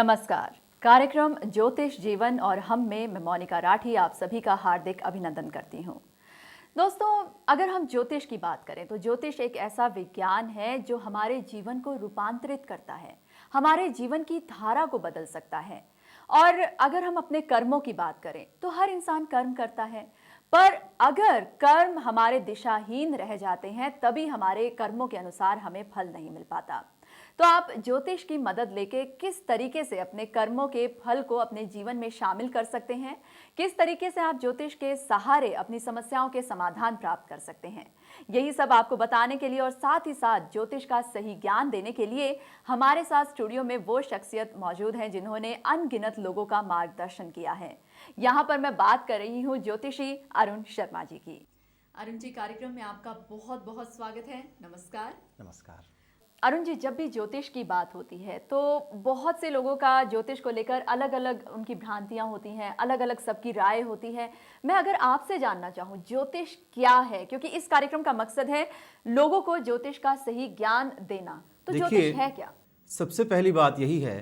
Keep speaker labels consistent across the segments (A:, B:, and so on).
A: नमस्कार। कार्यक्रम ज्योतिष जीवन और हम में मैं मोनिका राठी आप सभी का हार्दिक अभिनंदन करती हूँ। दोस्तों, अगर हम ज्योतिष की बात करें तो ज्योतिष एक ऐसा विज्ञान है जो हमारे जीवन को रूपांतरित करता है, हमारे जीवन की धारा को बदल सकता है। और अगर हम अपने कर्मों की बात करें तो हर इंसान कर्म करता है, पर अगर कर्म हमारे दिशाहीन रह जाते हैं तभी हमारे कर्मों के अनुसार हमें फल नहीं मिल पाता। तो आप ज्योतिष की मदद लेके किस तरीके से अपने कर्मों के फल को अपने जीवन में शामिल कर सकते हैं, किस तरीके से आप ज्योतिष के सहारे अपनी समस्याओं के समाधान प्राप्त कर सकते हैं, यही सब आपको बताने के लिए और साथ ही साथ ज्योतिष का सही ज्ञान देने के लिए हमारे साथ स्टूडियो में वो शख्सियत मौजूद हैं जिन्होंने अनगिनत लोगों का मार्गदर्शन किया है। यहाँ पर मैं बात कर रही हूँ ज्योतिषी अरुण शर्मा जी की। अरुण जी, कार्यक्रम में आपका बहुत बहुत स्वागत है। नमस्कार।
B: नमस्कार।
A: अरुण जी, जब भी ज्योतिष की बात होती है तो बहुत से लोगों का ज्योतिष को लेकर अलग अलग उनकी भ्रांतियां होती हैं, अलग अलग सबकी राय होती है। मैं अगर आपसे जानना चाहूँ ज्योतिष क्या है, क्योंकि इस कार्यक्रम का मकसद है लोगों को ज्योतिष का सही ज्ञान देना, तो ज्योतिष है क्या?
B: सबसे पहली बात यही है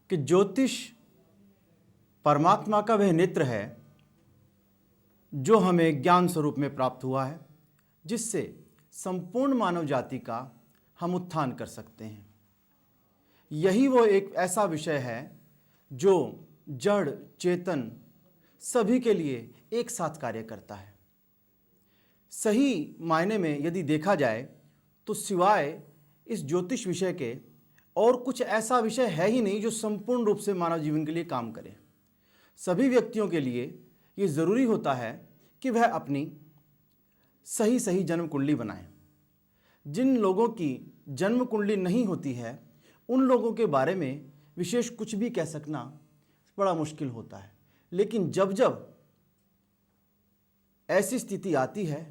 B: कि ज्योतिष परमात्मा का वह नेत्र है जो हमें ज्ञान स्वरूप में प्राप्त हुआ है, जिससे संपूर्ण मानव जाति का हम उत्थान कर सकते हैं। यही वो एक ऐसा विषय है जो जड़ चेतन सभी के लिए एक साथ कार्य करता है। सही मायने में यदि देखा जाए तो सिवाय इस ज्योतिष विषय के और कुछ ऐसा विषय है ही नहीं जो संपूर्ण रूप से मानव जीवन के लिए काम करे। सभी व्यक्तियों के लिए ये ज़रूरी होता है कि वह अपनी सही सही जन्म कुंडली बनाएं। जिन लोगों की जन्म कुंडली नहीं होती है उन लोगों के बारे में विशेष कुछ भी कह सकना बड़ा मुश्किल होता है, लेकिन जब जब ऐसी स्थिति आती है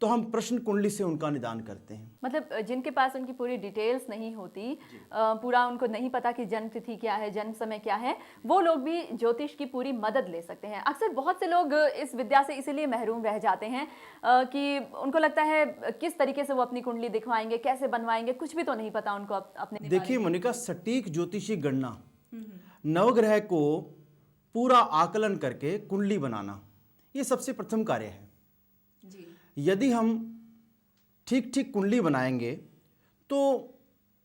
B: तो हम प्रश्न कुंडली से उनका निदान करते हैं।
A: मतलब जिनके पास उनकी पूरी डिटेल्स नहीं होती, पूरा उनको नहीं पता कि जन्म तिथि क्या है, जन्म समय क्या है, वो लोग भी ज्योतिष की पूरी मदद ले सकते हैं। अक्सर बहुत से लोग इस विद्या से इसीलिए महरूम रह जाते हैं कि उनको लगता है किस तरीके से वो अपनी कुंडली दिखवाएंगे, कैसे बनवाएंगे, कुछ भी तो नहीं पता उनको अपने।
B: देखिए मोनिका, सटीक ज्योतिषी गणना, नवग्रह को पूरा आकलन करके कुंडली बनाना, ये सबसे प्रथम कार्य है जी। यदि हम ठीक ठीक कुंडली बनाएंगे तो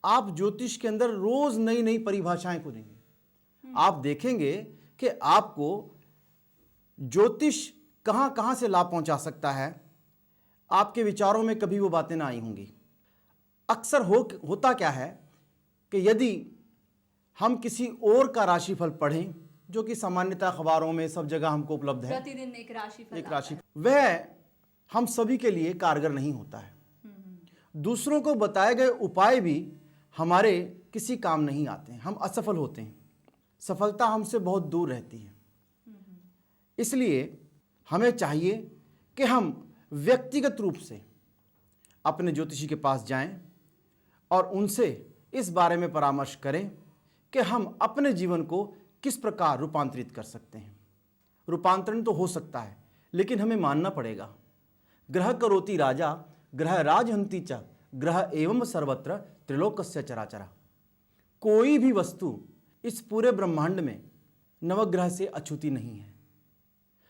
B: आप ज्योतिष के अंदर रोज नई नई परिभाषाएं खोजेंगे। आप देखेंगे कि आपको ज्योतिष कहां कहां से लाभ पहुंचा सकता है, आपके विचारों में कभी वो बातें ना आई होंगी। अक्सर होता क्या है कि यदि हम किसी और का राशिफल पढ़ें, जो कि सामान्यतः अखबारों में सब जगह हमको उपलब्ध है,
A: प्रतिदिन एक राशि,
B: वह हम सभी के लिए कारगर नहीं होता है। दूसरों को बताए गए उपाय भी हमारे किसी काम नहीं आते हैं, हम असफल होते हैं, सफलता हमसे बहुत दूर रहती है। इसलिए हमें चाहिए कि हम व्यक्तिगत रूप से अपने ज्योतिषी के पास जाएं और उनसे इस बारे में परामर्श करें कि हम अपने जीवन को किस प्रकार रूपांतरित कर सकते हैं। रूपांतरण तो हो सकता है, लेकिन हमें मानना पड़ेगा ग्रह करोति राजा ग्रह राजहंती च ग्रह एवं सर्वत्र त्रिलोकस्य चराचरा। कोई भी वस्तु इस पूरे ब्रह्मांड में नवग्रह से अछूती नहीं है।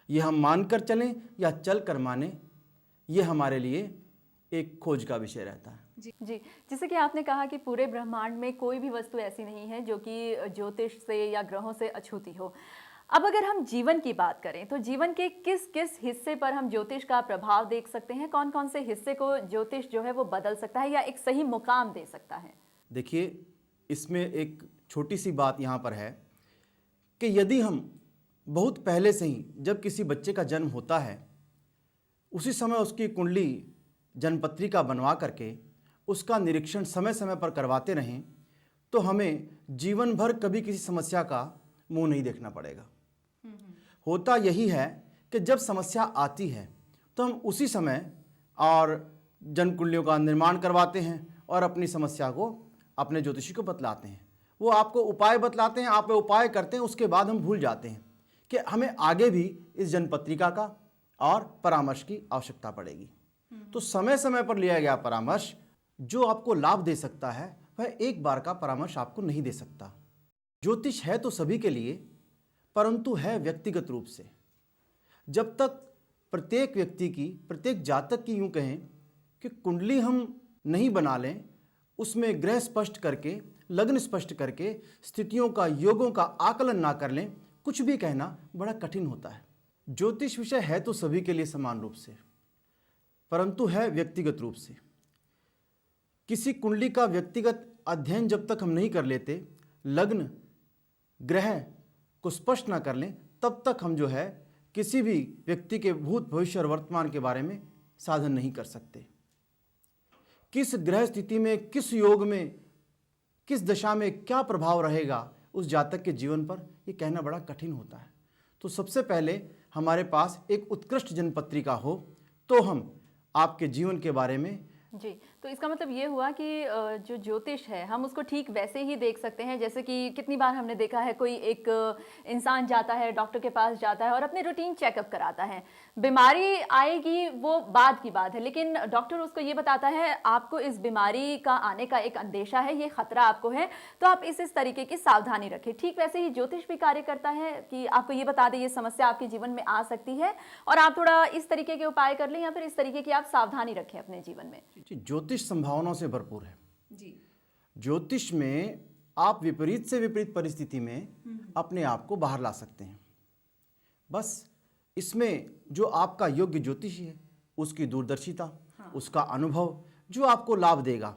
B: यह हम मानकर चलें या चल कर माने, यह हमारे लिए एक खोज का विषय रहता है।
A: जी, जैसे कि आपने कहा कि पूरे ब्रह्मांड में कोई भी वस्तु ऐसी नहीं है जो कि ज्योतिष से या ग्रहों से अछूती हो। अब अगर हम जीवन की बात करें तो जीवन के किस किस हिस्से पर हम ज्योतिष का प्रभाव देख सकते हैं, कौन कौन से हिस्से को ज्योतिष जो है वो बदल सकता है या एक सही मुकाम दे सकता है?
B: देखिए, इसमें एक छोटी सी बात यहाँ पर है कि यदि हम बहुत पहले से ही, जब किसी बच्चे का जन्म होता है, उसी समय उसकी कुंडली जन्मपत्रिका बनवा करके उसका निरीक्षण समय समय पर करवाते रहें तो हमें जीवन भर कभी किसी समस्या का मुंह नहीं देखना पड़ेगा। होता यही है कि जब समस्या आती है तो हम उसी समय और जन्म कुंडलियों का निर्माण करवाते हैं और अपनी समस्या को अपने ज्योतिषी को बतलाते हैं। वो आपको उपाय बतलाते हैं, आप उपाय करते हैं, उसके बाद हम भूल जाते हैं कि हमें आगे भी इस जन्म पत्रिका का और परामर्श की आवश्यकता पड़ेगी। तो समय समय पर लिया गया परामर्श जो आपको लाभ दे सकता है, वह एक बार का परामर्श आपको नहीं दे सकता। ज्योतिष है तो सभी के लिए, परंतु है व्यक्तिगत रूप से। जब तक प्रत्येक व्यक्ति की, प्रत्येक जातक की यूं कहें कि कुंडली हम नहीं बना लें, उसमें ग्रह स्पष्ट करके, लग्न स्पष्ट करके, स्थितियों का, योगों का आकलन ना कर लें, कुछ भी कहना बड़ा कठिन होता है। ज्योतिष विषय है तो सभी के लिए समान रूप से, परंतु है व्यक्तिगत रूप से। किसी कुंडली का व्यक्तिगत अध्ययन जब तक हम नहीं कर लेते, लग्न ग्रह को स्पष्ट ना कर लें, तब तक हम जो है किसी भी व्यक्ति के भूत, भविष्य और वर्तमान के बारे में साधन नहीं कर सकते। किस ग्रह स्थिति में, किस योग में, किस दशा में क्या प्रभाव रहेगा उस जातक के जीवन पर, ये कहना बड़ा कठिन होता है। तो सबसे पहले हमारे पास एक उत्कृष्ट जन्मपत्रिका हो तो हम आपके जीवन के बारे में।
A: जी, तो इसका मतलब ये हुआ कि जो ज्योतिष है हम उसको ठीक वैसे ही देख सकते हैं जैसे कि कितनी बार हमने देखा है कोई एक इंसान जाता है, डॉक्टर के पास जाता है और अपने रूटीन चेकअप कराता है। बीमारी आएगी वो बाद की बात है, लेकिन डॉक्टर उसको ये बताता है आपको इस बीमारी का आने का एक अंदेशा है, ये खतरा आपको है, तो आप इस तरीके की सावधानी रखें। ठीक वैसे ही ज्योतिष भी कार्य करता है कि आपको ये बता दे ये समस्या आपके जीवन में आ सकती है और आप थोड़ा इस तरीके के उपाय कर लें या फिर इस तरीके की आप सावधानी रखें अपने जीवन में।
B: ज्योतिष संभावनाओं से भरपूर है
A: जी।
B: ज्योतिष में आप विपरीत से विपरीत परिस्थिति में अपने आप को बाहर ला सकते हैं। बस इसमें जो आपका योग्य ज्योतिषी है, उसकी दूरदर्शिता, उसका अनुभव जो आपको लाभ देगा,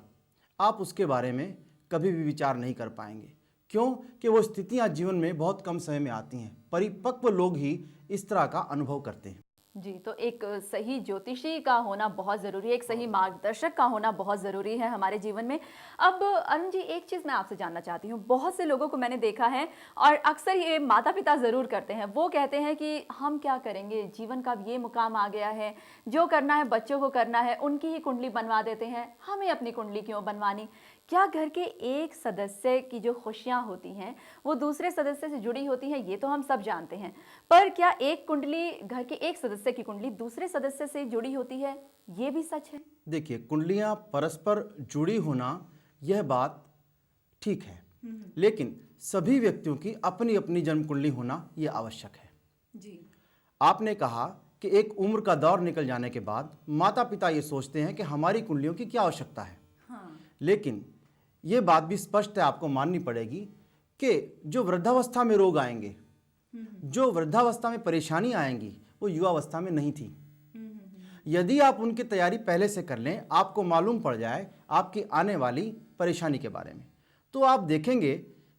B: आप उसके बारे में कभी भी विचार नहीं कर पाएंगे। क्यों कि वो स्थितियां जीवन में बहुत कम समय में आती हैं। परिपक्व लोग ही इस तरह का अनुभव करते हैं।
A: जी, तो एक सही ज्योतिषी का होना बहुत ज़रूरी है, एक सही मार्गदर्शक का होना बहुत ज़रूरी है हमारे जीवन में। अब अरुण जी, एक चीज़ मैं आपसे जानना चाहती हूँ। बहुत से लोगों को मैंने देखा है और अक्सर ये माता पिता ज़रूर करते हैं, वो कहते हैं कि हम क्या करेंगे, जीवन का अब ये मुकाम आ गया है, जो करना है बच्चों को करना है, उनकी ही कुंडली बनवा देते हैं, हमें अपनी कुंडली क्यों बनवानी। क्या घर के एक सदस्य की जो खुशियां होती हैं वो दूसरे सदस्य से जुड़ी होती हैं, ये तो हम सब जानते हैं, पर क्या एक कुंडली, घर के एक सदस्य की कुंडली दूसरे सदस्य से जुड़ी होती है, ये भी सच है?
B: देखिए, कुंडलियां परस्पर जुड़ी होना यह बात ठीक है, लेकिन सभी व्यक्तियों की अपनी अपनी जन्म कुंडली होना यह आवश्यक है।
A: जी।
B: आपने कहा कि एक उम्र का दौर निकल जाने के बाद माता पिता ये सोचते हैं कि हमारी कुंडलियों की क्या आवश्यकता है।
A: हाँ।
B: लेकिन ये बात भी स्पष्ट है, आपको माननी पड़ेगी कि जो वृद्धावस्था में रोग आएंगे, जो वृद्धावस्था में परेशानी आएंगी, वो युवावस्था में नहीं थी। यदि आप उनकी तैयारी पहले से कर लें, आपको मालूम पड़ जाए आपकी आने वाली परेशानी के बारे में, तो आप देखेंगे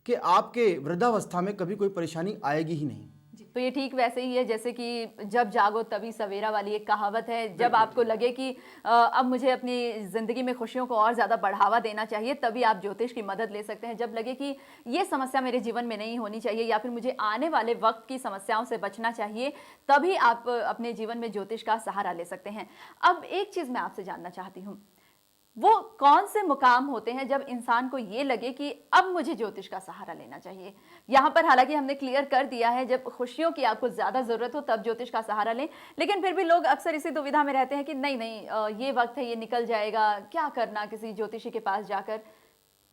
B: कि आपके वृद्धावस्था में कभी कोई परेशानी आएगी ही नहीं।
A: तो ये ठीक वैसे ही है जैसे कि जब जागो तभी सवेरा वाली एक कहावत है। जब आपको लगे कि अब मुझे अपनी ज़िंदगी में खुशियों को और ज़्यादा बढ़ावा देना चाहिए, तभी आप ज्योतिष की मदद ले सकते हैं। जब लगे कि ये समस्या मेरे जीवन में नहीं होनी चाहिए या फिर मुझे आने वाले वक्त की समस्याओं से बचना चाहिए, तभी आप अपने जीवन में ज्योतिष का सहारा ले सकते हैं। अब एक चीज़ मैं आपसे जानना चाहती हूँ, वो कौन से मुकाम होते हैं जब इंसान को ये लगे कि अब मुझे ज्योतिष का सहारा लेना चाहिए? यहाँ पर हालांकि हमने क्लियर कर दिया है, जब खुशियों की आपको ज़्यादा ज़रूरत हो तब ज्योतिष का सहारा लें, लेकिन फिर भी लोग अक्सर इसी दुविधा में रहते हैं कि नहीं नहीं ये वक्त है, ये निकल जाएगा, क्या करना किसी ज्योतिषी के पास जाकर।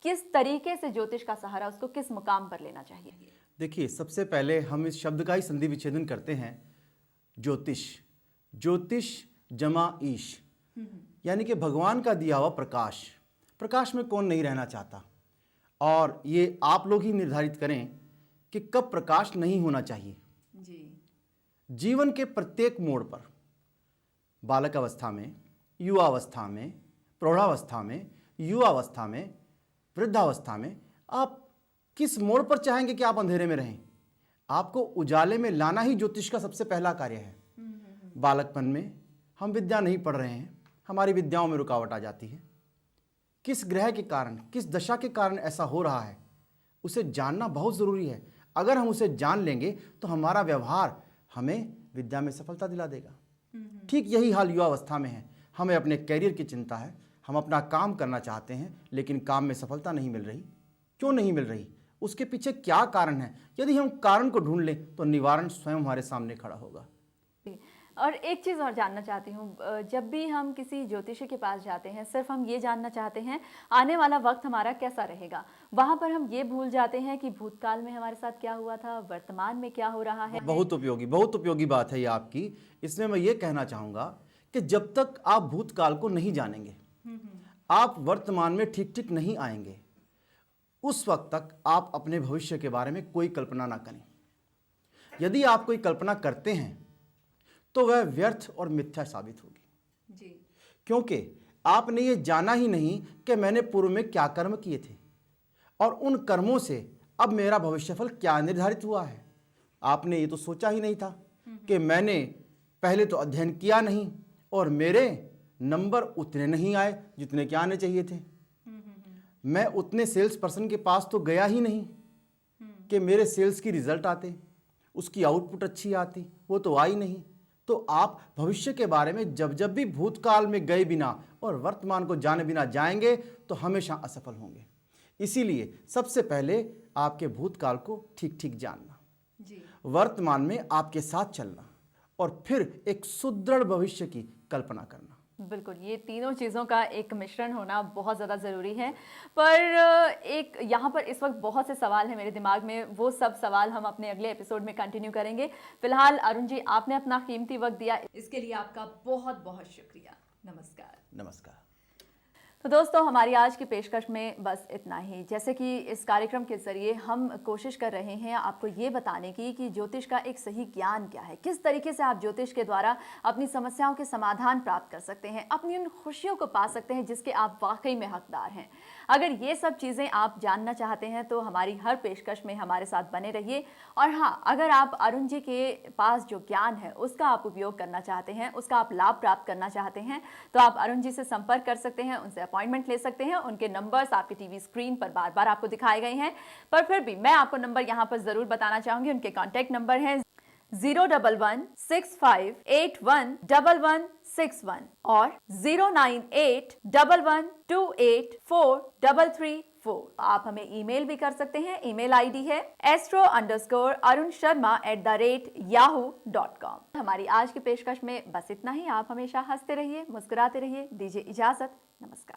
A: किस तरीके से ज्योतिष का सहारा उसको किस मुकाम पर लेना चाहिए?
B: देखिए, सबसे पहले हम इस शब्द का ही संधि विच्छेदन करते हैं। ज्योतिष, ज्योतिष जमा ईश, यानी कि भगवान का दिया हुआ प्रकाश। प्रकाश में कौन नहीं रहना चाहता, और ये आप लोग ही निर्धारित करें कि कब प्रकाश नहीं होना चाहिए।
A: जी।
B: जीवन के प्रत्येक मोड़ पर, बालक अवस्था में, युवावस्था में, प्रौढ़ावस्था में, युवावस्था में, वृद्धावस्था में, आप किस मोड़ पर चाहेंगे कि आप अंधेरे में रहें? आपको उजाले में लाना ही ज्योतिष का सबसे पहला कार्य है। बालकपन में हम विद्या नहीं पढ़ रहे हैं, हमारी विद्याओं में रुकावट आ जाती है। किस ग्रह के कारण, किस दशा के कारण ऐसा हो रहा है, उसे जानना बहुत ज़रूरी है। अगर हम उसे जान लेंगे तो हमारा व्यवहार हमें विद्या में सफलता दिला देगा। ठीक यही हाल युवावस्था में है। हमें अपने कैरियर की चिंता है, हम अपना काम करना चाहते हैं, लेकिन काम में सफलता नहीं मिल रही। क्यों नहीं मिल रही? उसके पीछे क्या कारण है? यदि हम कारण को ढूंढ लें तो निवारण स्वयं हमारे सामने खड़ा होगा।
A: और एक चीज़ और जानना चाहती हूँ, जब भी हम किसी ज्योतिषी के पास जाते हैं, सिर्फ हम ये जानना चाहते हैं आने वाला वक्त हमारा कैसा रहेगा। वहाँ पर हम ये भूल जाते हैं कि भूतकाल में हमारे साथ क्या हुआ था, वर्तमान में क्या हो रहा है।
B: बहुत उपयोगी बात है ये आपकी। इसमें मैं ये कहना चाहूँगा कि जब तक आप भूतकाल को नहीं जानेंगे, आप वर्तमान में ठीक ठीक नहीं आएंगे, उस वक्त तक आप अपने भविष्य के बारे में कोई कल्पना ना करें। यदि आप कोई कल्पना करते हैं तो वह व्यर्थ और मिथ्या साबित होगी
A: जी।
B: क्योंकि आपने ये जाना ही नहीं कि मैंने पूर्व में क्या कर्म किए थे और उन कर्मों से अब मेरा भविष्यफल क्या निर्धारित हुआ है। आपने ये तो सोचा ही नहीं था कि मैंने पहले तो अध्ययन किया नहीं और मेरे नंबर उतने नहीं आए जितने के आने चाहिए थे। मैं उतने सेल्स पर्सन के पास तो गया ही नहीं कि मेरे सेल्स की रिजल्ट आते, उसकी आउटपुट अच्छी आती, वो तो आई नहीं। तो आप भविष्य के बारे में जब जब भी भूतकाल में गए बिना और वर्तमान को जाने बिना जाएंगे तो हमेशा असफल होंगे। इसीलिए सबसे पहले आपके भूतकाल को ठीक ठीक जानना
A: जी।
B: वर्तमान में आपके साथ चलना और फिर एक सुदृढ़ भविष्य की कल्पना करना।
A: बिल्कुल, ये तीनों चीज़ों का एक मिश्रण होना बहुत ज़्यादा ज़रूरी है। पर एक यहाँ पर इस वक्त बहुत से सवाल हैं मेरे दिमाग में, वो सब सवाल हम अपने अगले एपिसोड में कंटिन्यू करेंगे। फिलहाल अरुण जी, आपने अपना कीमती वक्त दिया, इसके लिए आपका बहुत बहुत शुक्रिया। नमस्कार।
B: नमस्कार।
A: तो दोस्तों, हमारी आज की पेशकश में बस इतना ही। जैसे कि इस कार्यक्रम के ज़रिए हम कोशिश कर रहे हैं आपको ये बताने की कि ज्योतिष का एक सही ज्ञान क्या है, किस तरीके से आप ज्योतिष के द्वारा अपनी समस्याओं के समाधान प्राप्त कर सकते हैं, अपनी उन खुशियों को पा सकते हैं जिसके आप वाकई में हकदार हैं। अगर ये सब चीज़ें आप जानना चाहते हैं तो हमारी हर पेशकश में हमारे साथ बने रहिए। और हाँ, अगर आप अरुण जी के पास जो ज्ञान है उसका आप उपयोग करना चाहते हैं, उसका आप लाभ प्राप्त करना चाहते हैं, तो आप अरुण जी से संपर्क कर सकते हैं, उनसे अपॉइंटमेंट ले सकते हैं। उनके नंबर्स आपके टीवी स्क्रीन पर बार बार आपको दिखाए गए हैं, पर फिर भी मैं आपको नंबर यहाँ पर जरूर बताना चाहूंगी। उनके कॉन्टैक्ट नंबर है 01165811161 और 09811284334। आप हमें ईमेल भी कर सकते हैं। ईमेल आईडी है astro_arunsharma@yahoo.com। हमारी आज की पेशकश में बस इतना ही। आप हमेशा हंसते रहिए, मुस्कुराते रहिए। दीजिए इजाजत। नमस्कार।